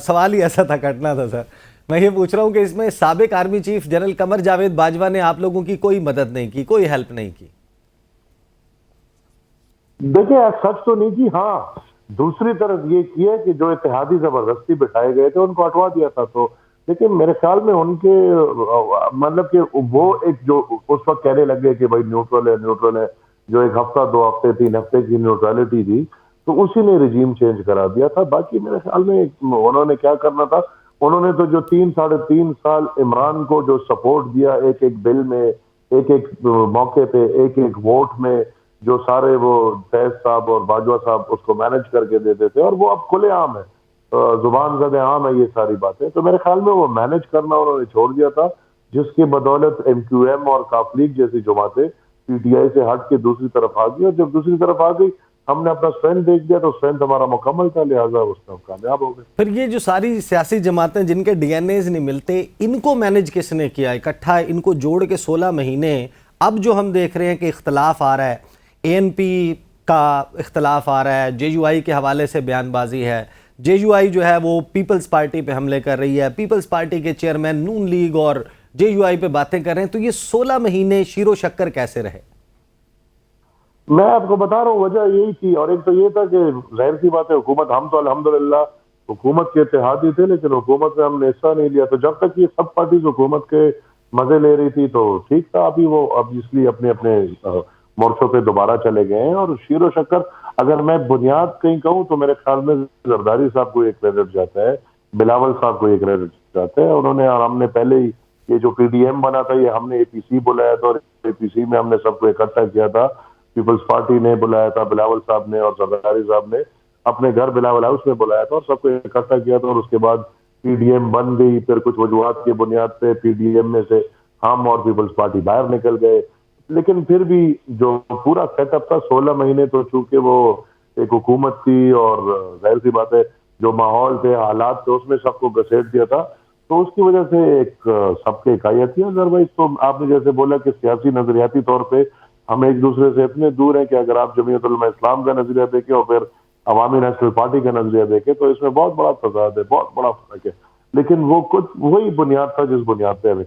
سوال ہی ایسا تھا، کٹنا تھا سر. میں یہ پوچھ رہا ہوں کہ اس میں سابق army chief general Qamar Javed Bajwa نے آپ لوگوں کی کوئی مدد نہیں کی، کوئی ہیلپ نہیں کی؟ دیکھیں سچ تو نہیں کی. ہاں دوسری طرف یہ کیا کہ جو اتحادی زبردستی بٹھائے گئے تھے ان کو ہٹوا دیا تھا. تو لیکن میرے خیال میں ان کے مطلب کہ وہ ایک جو اس وقت کہنے لگے کہ بھائی نیوٹرل ہے جو ایک ہفتہ 2 ہفتے 3 ہفتے کی نیوٹرلٹی تھی تو اسی نے رجیم چینج کرا دیا تھا. باقی میرے خیال میں انہوں نے کیا کرنا تھا، انہوں نے تو جو 3 ساڑھے 3 سال عمران کو جو سپورٹ دیا ایک ایک بل میں، ایک ایک موقع پہ، ایک ایک ووٹ میں، جو سارے وہ فیض صاحب اور باجوہ صاحب اس کو مینج کر کے دیتے تھے، اور وہ اب کھلے عام ہے، زبان زدہ عام ہے یہ ساری باتیں. تو میرے خیال میں وہ مینج کرنا انہوں نے چھوڑ دیا تھا، جس کی بدولت ایم کیو ایم اور کاف لیگ جیسی جماعتیں پی ٹی آئی سے ہٹ کے دوسری طرف آ گئی. اور جب دوسری طرف آ گئی ہم نے اپنا اسٹرینتھ دیکھ دیا تو اسٹرینتھ ہمارا مکمل تھا، لہٰذا اس میں ہم کامیاب ہو گئے. پھر یہ جو ساری سیاسی جماعتیں جن کے ڈی این ایز نہیں ملتے، ان کو مینج کس نے کیا اکٹھا، ان کو جوڑ کے 16 مہینے؟ اب جو ہم دیکھ رہے ہیں کہ اختلاف آ رہا ہے، اے این پی کا اختلاف آ رہا ہے، جے یو آئی کے حوالے سے بیان بازی ہے، جے یو آئی جو ہے وہ پیپلز پارٹی پہ حملے کر رہی ہے، پیپلز پارٹی کے چیئرمین نون لیگ اور جے یو آئی پہ باتیں کر رہے ہیں. تو یہ 16 مہینے شیر و شکر کیسے رہے؟ میں آپ کو بتا رہا ہوں وجہ یہی تھی. اور ایک تو یہ تھا کہ ظاہر سی بات ہے حکومت، ہم تو الحمدللہ حکومت کے اتحادی تھے لیکن حکومت میں ہم نے حصہ نہیں لیا. تو جب تک یہ سب پارٹیز حکومت کے مزے لے رہی تھی تو ٹھیک تھا. ابھی وہ اب اس لیے اپنے اپنے مورچوں پہ دوبارہ چلے گئے ہیں. اور شیر و شکر اگر میں بنیاد کہیں کہوں تو میرے خیال میں زرداری صاحب کو ایک کریڈٹ جاتا ہے، بلاول صاحب کو ایک کریڈٹ جاتا ہے. انہوں نے، اور ہم نے پہلے ہی یہ جو پی ڈی ایم بنا تھا یہ ہم نے اے پی سی بلایا تھا، اور اے پی سی میں ہم نے سب کو اکٹھا کیا تھا. پیپلز پارٹی نے بلایا تھا، بلاول صاحب نے اور زرداری صاحب نے اپنے گھر بلاول ہاؤس میں بلایا تھا اور سب کو اکٹھا کیا تھا. اور اس کے بعد پی ڈی ایم بن گئی. پھر کچھ وجوہات کی بنیاد پہ پی ڈی ایم میں سے ہم اور پیپلز پارٹی باہر نکل گئے. لیکن پھر بھی جو پورا سیٹ اپ تھا 16 مہینے، تو چونکہ وہ ایک حکومت تھی اور ظاہر سی بات ہے جو ماحول تھے، حالات تھے، اس میں سب کو گھسیٹ دیا تھا. تو اس کی وجہ سے ایک سب کے اکائیت تھی. ادروائز تو آپ نے جیسے بولا کہ سیاسی نظریاتی طور پہ ہم ایک دوسرے سے اتنے دور ہیں کہ اگر آپ جمعیت علماء اسلام کا نظریہ دیکھیں اور پھر عوامی نیشنل پارٹی کا نظریہ دیکھیں تو اس میں بہت بڑا تضاد ہے، بہت بڑا فرق ہے. لیکن وہ کچھ وہی بنیاد تھا جس بنیاد پہ ہمیں